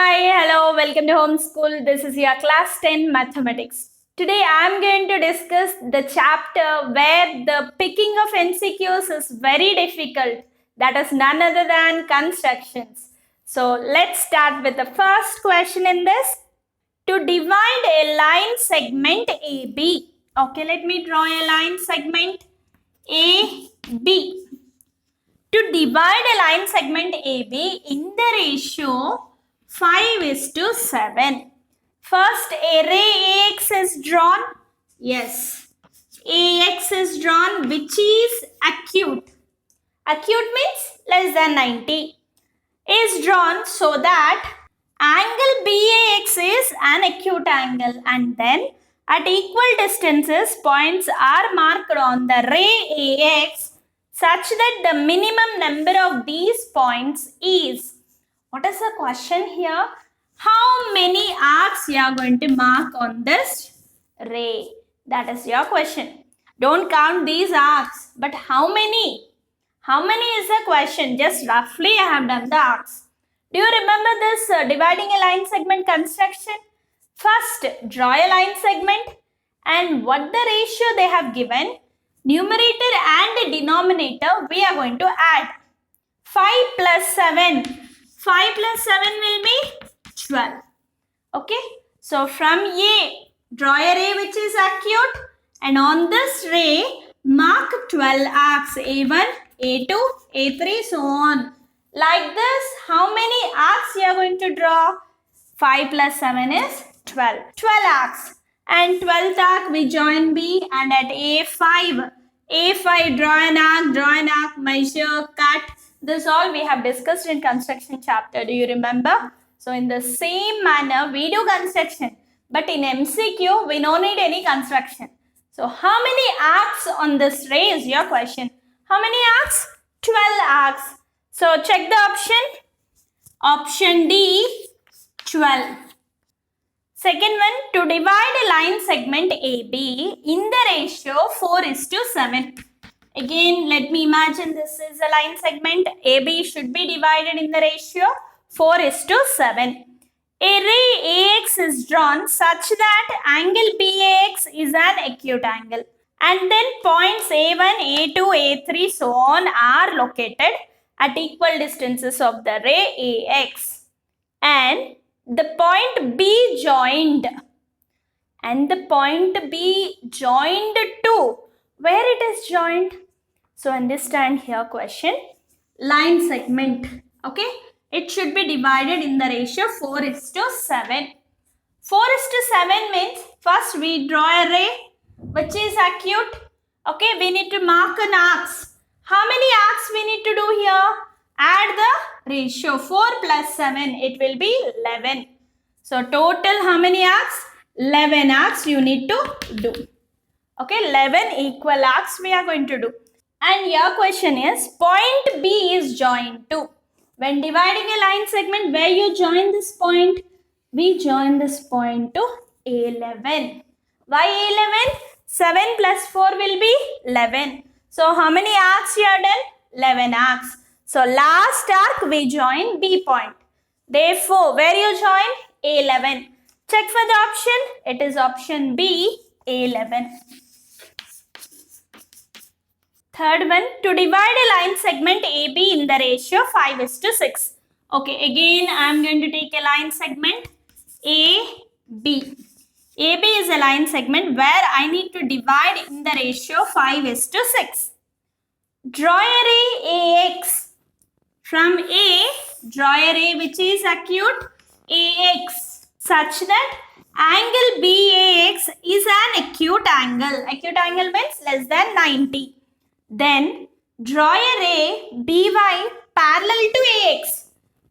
Hi, hello, welcome to Homeschool. This is your class 10 mathematics. Today I am going to discuss the chapter where the picking of MCQs is very difficult. That is none other than constructions. So let's start with the first question in this. To divide a line segment AB. Okay, let me draw a line segment AB. To divide a line segment AB in the ratio 5:7. First, array AX is drawn. Yes, AX is drawn, which is acute. Acute means less than 90. Is drawn so that angle BAX is an acute angle, and then at equal distances, points are marked on the ray AX such that the minimum number of these points is. What is the question here? How many arcs you are going to mark on this ray? That is your question. Don't count these arcs, but how many? How many is the question? Just roughly I have done the arcs. Do you remember this dividing a line segment construction? First, draw a line segment, and what the ratio they have given, numerator and denominator we are going to add. 5 plus 7. 5 plus 7 will be 12. Okay. So from A, draw a ray which is acute, and on this ray, mark 12 arcs. A1, A2, A3, so on. Like this, how many arcs you are going to draw? 5 plus 7 is 12. 12 arcs. And 12th arc we join B, and at A5, draw an arc, measure, cut. This all we have discussed in construction chapter. Do you remember? So in the same manner, we do construction. But in MCQ, we don't need any construction. So how many arcs on this ray is your question? How many arcs? 12 arcs. So check the option. Option D, 12. Second one, to divide a line segment AB in the ratio 4:7. Again, let me imagine this is a line segment. AB should be divided in the ratio 4:7. A ray AX is drawn such that angle BAX is an acute angle. And then points A1, A2, A3, so on are located at equal distances of the ray AX. And the point B joined. And the point B joined to where it is joined. So understand here question. Line segment. Okay. It should be divided in the ratio 4:7. 4:7 means first we draw a ray which is acute. Okay. We need to mark an arcs. How many arcs we need to do here? Add the ratio 4 plus 7. It will be 11. So total how many arcs? 11 arcs you need to do. Okay, 11 equal arcs we are going to do. And your question is, point B is joined to. When dividing a line segment, where you join this point? We join this point to A11. Why A11? 7 plus 4 will be 11. So how many arcs you are done? 11 arcs. So last arc we join B point. Therefore, where you join? A11. Check for the option. It is option B, A11. Third one, to divide a line segment AB in the ratio 5:6. Okay, again I am going to take a line segment AB. AB is a line segment where I need to divide in the ratio 5:6. Draw a ray AX. From A, draw a ray which is acute AX such that angle BAX is an acute angle. Acute angle means less than 90. Then draw a ray BY parallel to AX.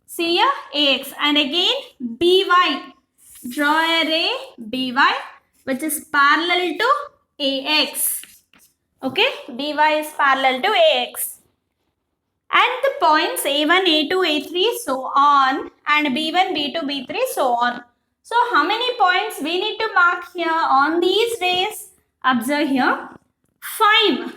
See here AX, and again BY. Draw a ray BY which is parallel to AX. Okay, BY is parallel to AX. And the points A1, A2, A3, so on, and B1, B2, B3, so on. So how many points we need to mark here on these rays? Observe here. 5.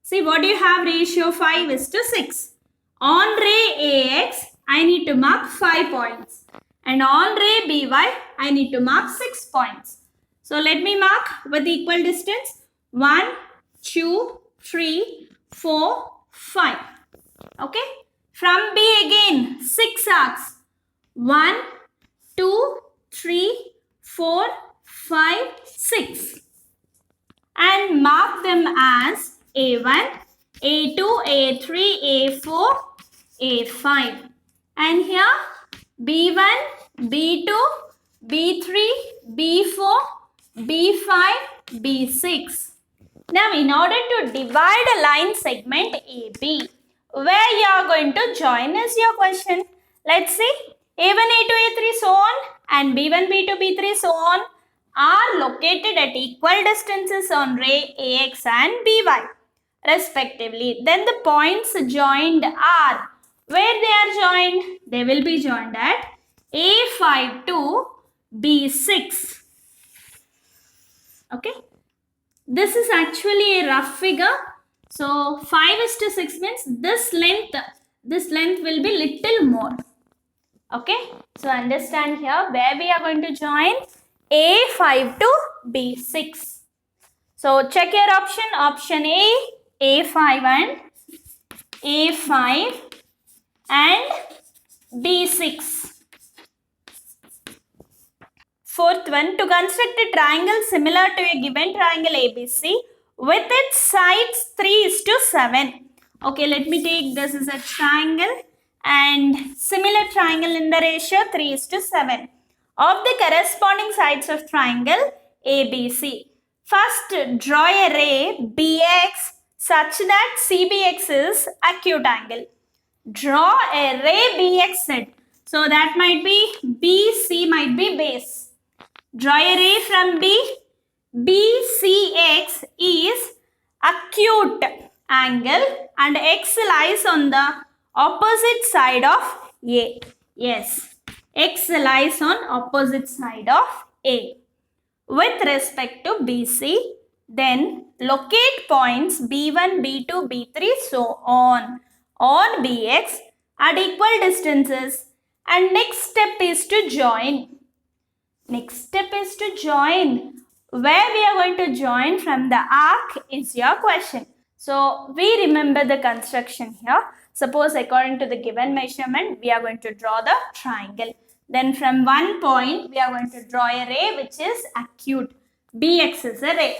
See, what do you have? Ratio 5:6. On ray AX, I need to mark 5 points. And on ray BY, I need to mark 6 points. So let me mark with equal distance 1, 2, 3, 4, 5. Okay. From B again, 6 arcs. 1, 2, 3, 4, 5, 6. And mark them as A1, A2, A3, A4, A5. And here B1, B2, B3, B4, B5, B6. Now in order to divide a line segment AB, where you are going to join is your question. Let's see. A1, A2, A3 so on and B1, B2, B3 so on are located at equal distances on ray AX and BY respectively. Then the points joined are, where they are joined? They will be joined at A5 to B6. Okay. This is actually a rough figure. So 5:6 means this length will be little more. Okay. So understand here where we are going to join A5 to B6. So check your option. Option A, A5 and A5 and B6. Fourth one, to construct a triangle similar to a given triangle ABC with its sides 3:7. Okay, let me take this as a triangle and similar triangle in the ratio 3:7 of the corresponding sides of triangle ABC. First, draw a ray BX such that CBX is acute angle. Draw a ray BX set. So that might be BC might be base. Draw a ray from B. BCX is acute angle and X lies on the opposite side of A. Yes, X lies on opposite side of A. With respect to BC, then locate points B1, B2, B3 so on BX at equal distances, and next step is to join. Where we are going to join from the arc is your question. So we remember the construction here. Suppose according to the given measurement, we are going to draw the triangle. Then from one point, we are going to draw a ray which is acute. BX is a ray.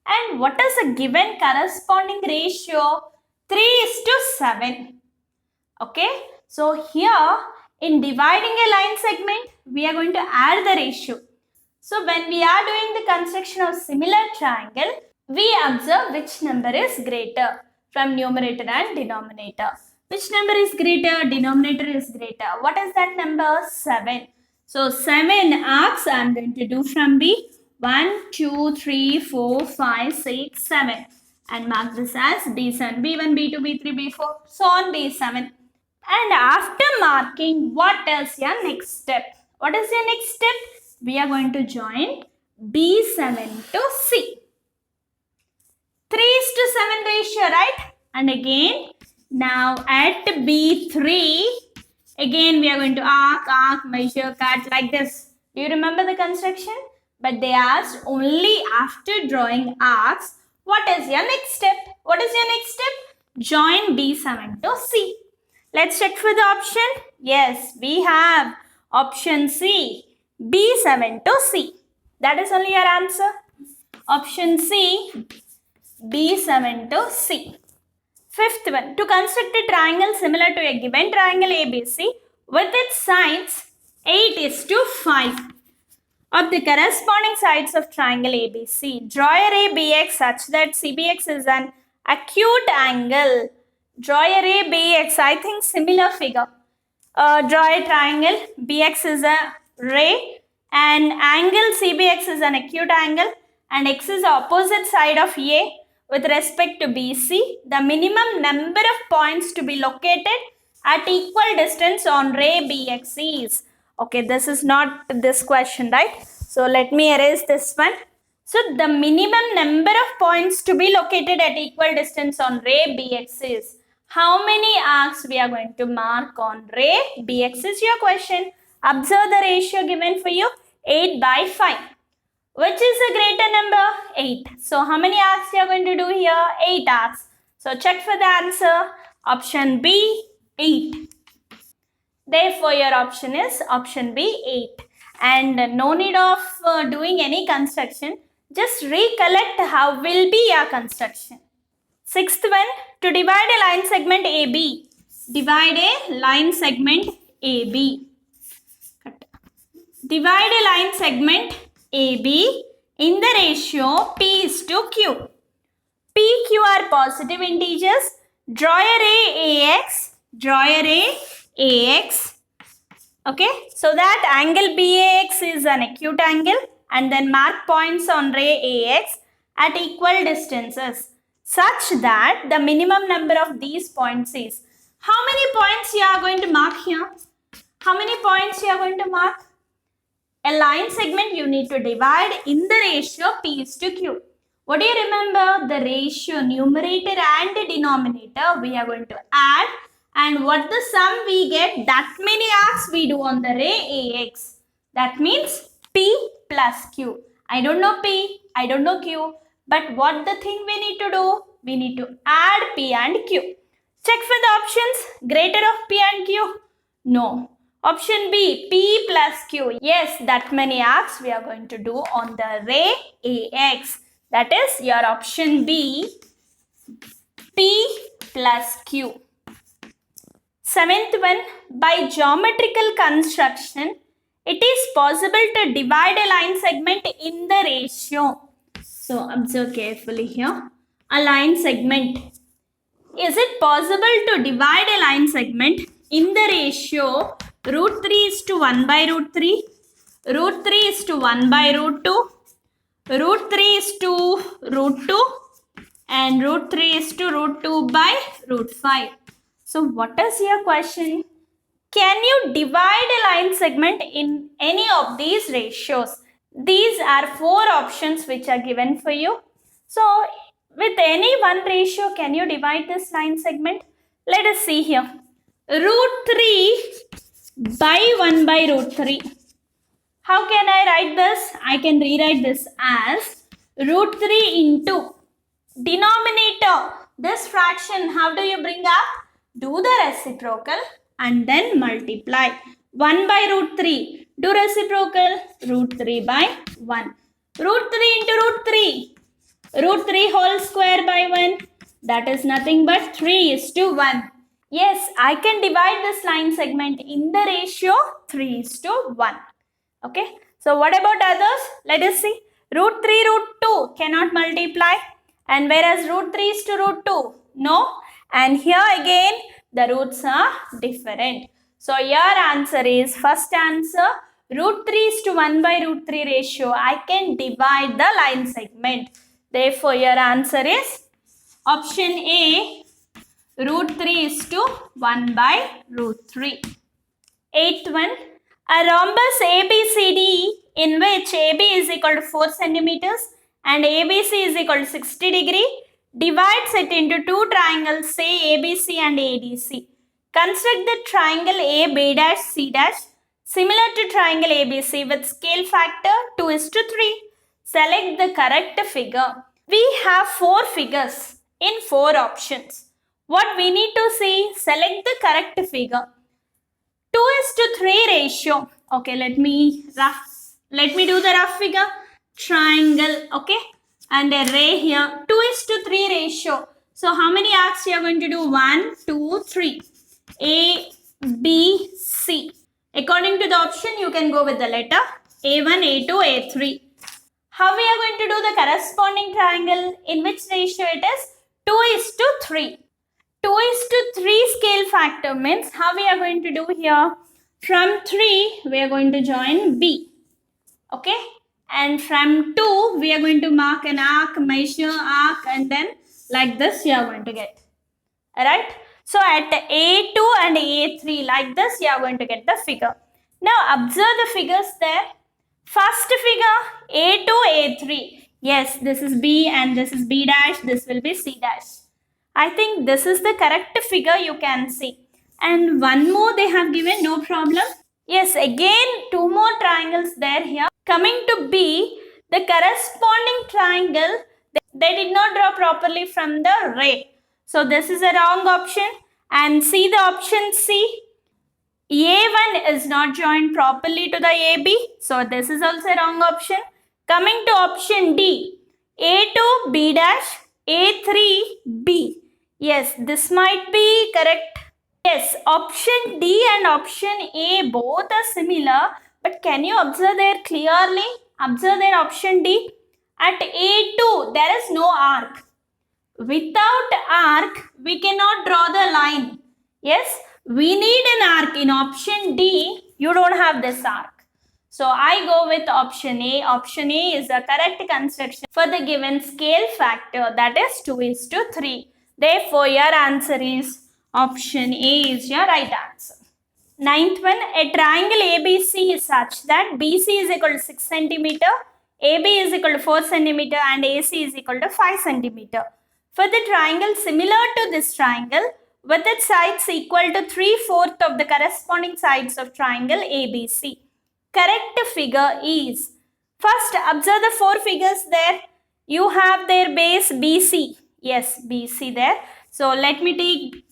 And what is the given corresponding ratio? 3:7. Okay. So here, in dividing a line segment, we are going to add the ratio. So when we are doing the construction of similar triangle, we observe which number is greater from numerator and denominator. Which number is greater? Denominator is greater. What is that number? 7. So 7 arcs I am going to do from B. 1, 2, 3, 4, 5, 6, 7. And mark this as B7, B1, B2, B3, B4, so on B7. And after marking, what is your next step? What is your next step? We are going to join B7 to C. 3:7 ratio, right? And again, now at B3, again we are going to arc, measure, cut like this. Do you remember the construction? But they asked only after drawing arcs, what is your next step? What is your next step? Join B7 to C. Let's check for the option. Yes, we have option C, B7 to C. That is only your answer. Option C, B7 to C. Fifth one, to construct a triangle similar to a given triangle ABC with its sides 8:5 of the corresponding sides of triangle ABC. Draw a ray BX such that CBX is an acute angle. Draw a ray BX, I think similar figure. Draw a triangle, BX is a ray and angle CBX is an acute angle and X is the opposite side of A with respect to BC. The minimum number of points to be located at equal distance on ray BX is. Okay, this is not this question, right? So let me erase this one. So the minimum number of points to be located at equal distance on ray BX is. How many arcs we are going to mark on ray BX is your question. Observe the ratio given for you, 8 by 5. Which is a greater number? 8. So how many arcs you are going to do here? 8 arcs. So check for the answer. Option B, 8. Therefore, your option is option B, 8. And no need of doing any construction. Just recollect how will be your construction. Sixth one, to divide a line segment AB. Divide a line segment AB. Divide a line segment AB in the ratio P is to Q. P, Q are positive integers. Draw a ray AX. Draw a ray AX. Okay, so that angle BAX is an acute angle, and then mark points on ray AX at equal distances such that the minimum number of these points is. How many points you are going to mark here? How many points you are going to mark? A line segment you need to divide in the ratio P is to Q. What do you remember? The ratio numerator and denominator we are going to add, and what the sum we get, that many arcs we do on the ray AX. That means P plus Q. I don't know P, I don't know Q, but what the thing we need to do? We need to add P and Q. Check for the options. Greater of P and Q? No. Option B, P plus Q. Yes, that many arcs we are going to do on the ray AX. That is your option B, P plus Q. Seventh one, by geometrical construction, it is possible to divide a line segment in the ratio. So observe carefully here. A line segment. Is it possible to divide a line segment in the ratio root 3 is to 1 by root 3, root 3 is to 1 by root 2, root 3 is to root 2, and root 3 is to root 2 by root 5. So what is your question? Can you divide a line segment in any of these ratios? These are 4 options which are given for you. So with any one ratio, can you divide this line segment? Let us see here. Root 3 by 1 by root 3. How can I write this? I can rewrite this as root 3 into denominator. This fraction, how do you bring up? Do the reciprocal and then multiply. 1 by root 3. Do reciprocal. Root 3 by 1. Root 3 into root 3. Root 3 whole square by 1. That is nothing but 3 is to 1. Yes, I can divide this line segment in the ratio 3 is to 1. Okay. So what about others? Let us see. Root 3, root 2 cannot multiply. And whereas root 3 is to root 2. No. And here again the roots are different. So your answer is, first answer, root 3 is to 1 by root 3 ratio. I can divide the line segment. Therefore your answer is option A, root 3 is to 1 by root 3. Eighth one, a rhombus ABCD in which AB is equal to 4 centimeters and ABC is equal to 60 degree divides it into two triangles, say ABC and ADC. Construct the triangle AB dash C dash similar to triangle ABC with scale factor 2 is to 3. Select the correct figure. We have 4 figures in 4 options. What we need to see? Select the correct figure. 2 is to 3 ratio. Okay, let me do the rough figure. Triangle, okay, and a ray here. 2 is to 3 ratio. So how many arcs you are going to do? 1, 2, 3. A, B, C. According to the option, you can go with the letter A1, A2, A3. How we are going to do the corresponding triangle? In which ratio it is? 2 is to 3. 2 is to 3 scale factor means how we are going to do here? From 3, we are going to join B. Okay? And from 2, we are going to mark an arc, measure arc, and then like this you are going to get. Alright? So at A2 and A3, like this, you are going to get the figure. Now observe the figures there. First figure, A2, A3. Yes, this is B and this is B dash, this will be C dash. I think this is the correct figure you can see. And one more they have given, no problem. Yes, again two more triangles there here. Coming to B, the corresponding triangle, they did not draw properly from the ray. So this is a wrong option. And see the option C. A1 is not joined properly to the AB. So this is also a wrong option. Coming to option D, A2 B dash, A3 B. Yes, this might be correct. Yes, option D and option A both are similar, but can you observe there clearly? Observe there option D. At A2, there is no arc. Without arc, we cannot draw the line. Yes, we need an arc. In option D, you don't have this arc. So I go with option A. Option A is the correct construction for the given scale factor, that is 2:3. Therefore, your answer is option A is your right answer. Ninth one, a triangle ABC is such that BC is equal to 6 cm, AB is equal to 4 cm and AC is equal to 5 cm. For the triangle similar to this triangle, with its sides equal to 3/4 of the corresponding sides of triangle ABC. Correct figure is, first observe the four figures there. You have their base BC. Yes, BC there. So let me take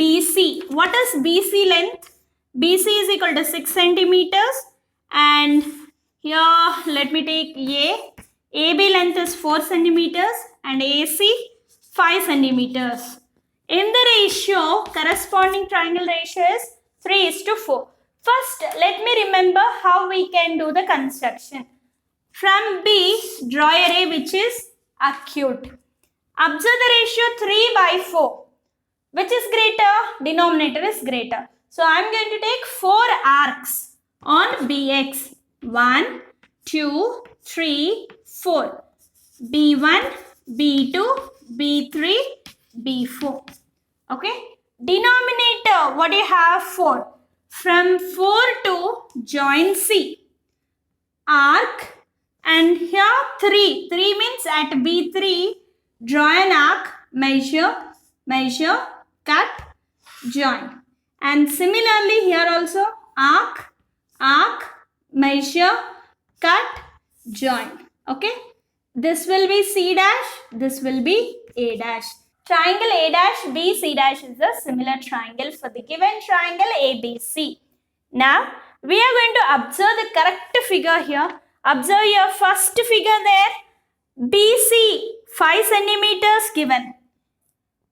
BC. What is BC length? BC is equal to 6 centimeters. And here let me take A. AB length is 4 centimeters and AC 5 centimeters. In the ratio, corresponding triangle ratio is 3:4. First, let me remember how we can do the construction. From B, draw a ray which is acute. Observe the ratio 3/4. Which is greater? Denominator is greater. So I am going to take 4 arcs on BX. 1, 2, 3, 4. B1, B2, B3, B4. Okay. Denominator, what do you have? 4. From 4 to join C. Arc. And here 3. 3 means at B3, draw an arc, measure, cut, join. And similarly here also arc, measure, cut, join. Okay. This will be C dash, this will be A dash. Triangle A dash B C dash is a similar triangle for the given triangle ABC. Now we are going to observe the correct figure here. Observe your first figure there. BC 5 centimeters given.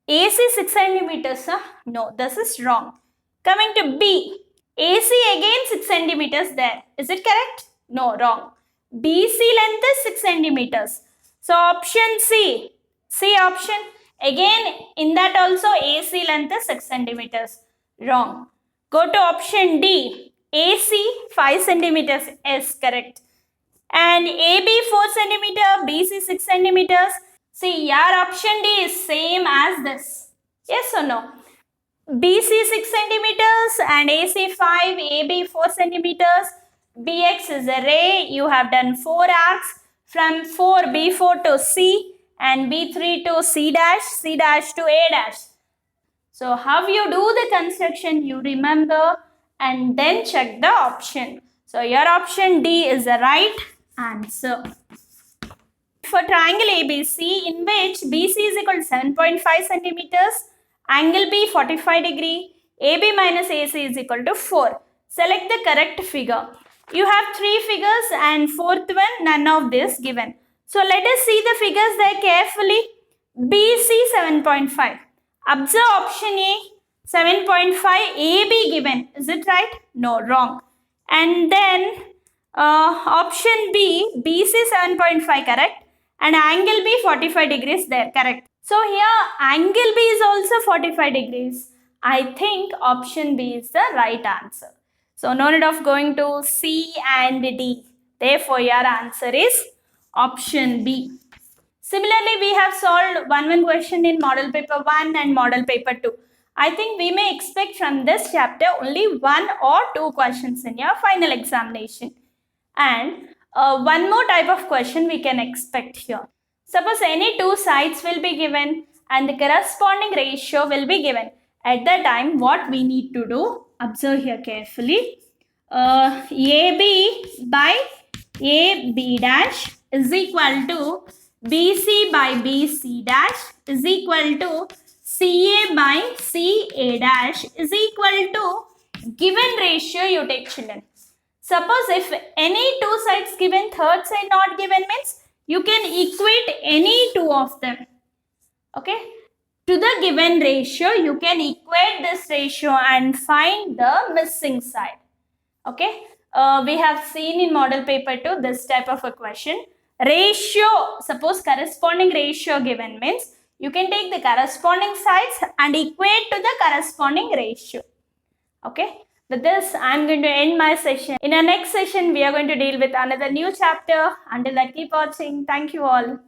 AC 6 centimeters. No, this is wrong. Coming to B. AC again 6 centimeters there. Is it correct? No, wrong. BC length is 6 centimeters. So option C. C option. Again in that also AC length is 6 centimeters. Wrong. Go to option D. AC 5 centimeters is correct. And AB 4 centimeter, BC 6 centimeters. See, your option D is same as this. Yes or no? BC 6 centimeters and AC 5, AB 4 centimeters. BX is a ray. You have done 4 arcs from 4 B4 to C and B3 to C dash to A dash. So how you do the construction, you remember and then check the option. So your option D is the right answer. For triangle ABC, in which BC is equal to 7.5 centimeters, angle B 45 degree, AB minus AC is equal to 4. Select the correct figure. You have 3 figures and fourth one, none of this given. So let us see the figures there carefully. BC 7.5. Observe option A, 7.5, AB given. Is it right? No, wrong. And then option B, BC 7.5 correct. And angle B 45 degrees there, correct. So here angle B is also 45 degrees. I think option B is the right answer. So no need of going to C and D. Therefore your answer is option B. Similarly, we have solved one question in model paper 1 and model paper 2. I think we may expect from this chapter only 1 or 2 questions in your final examination. And one more type of question we can expect here. Suppose any 2 sides will be given and the corresponding ratio will be given. At that time, what we need to do, observe here carefully. AB by AB dash is equal to BC by BC dash is equal to CA by CA dash is equal to given ratio you take, children. Suppose if any two sides given, third side not given means you can equate any two of them. Okay. To the given ratio, you can equate this ratio and find the missing side. Okay. We have seen in model paper 2 this type of a question. Ratio, suppose corresponding ratio given means you can take the corresponding sides and equate to the corresponding ratio. Okay. With this, I am going to end my session. In our next session, we are going to deal with another new chapter. Until that, keep watching. Thank you all.